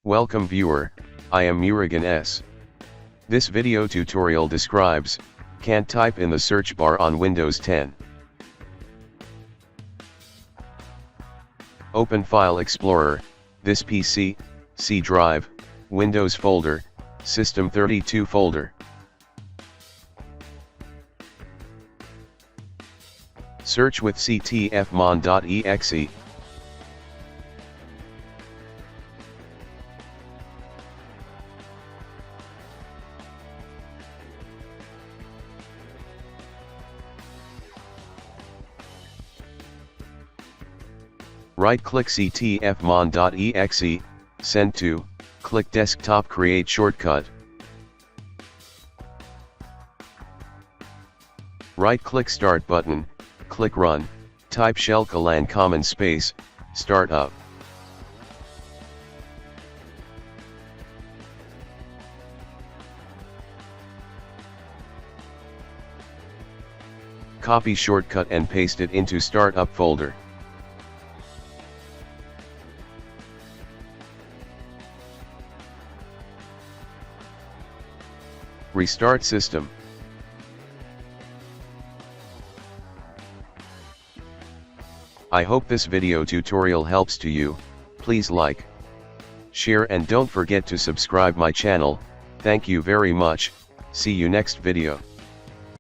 Welcome viewer, I am Murugan S. This video tutorial describes, can't type in the search bar on Windows 10. Open File Explorer, this PC, C drive, Windows folder, System32 folder. Search with Ctfmon.exe. Right-click Ctfmon.exe, send to, click Desktop Create Shortcut. Right-click Start button, click Run, type shell colon common space, Start up. Copy shortcut and paste it into Startup folder. Restart system. I hope this video tutorial helps to you. Please like, share and don't forget to subscribe my channel. Thank you very much. See you next video.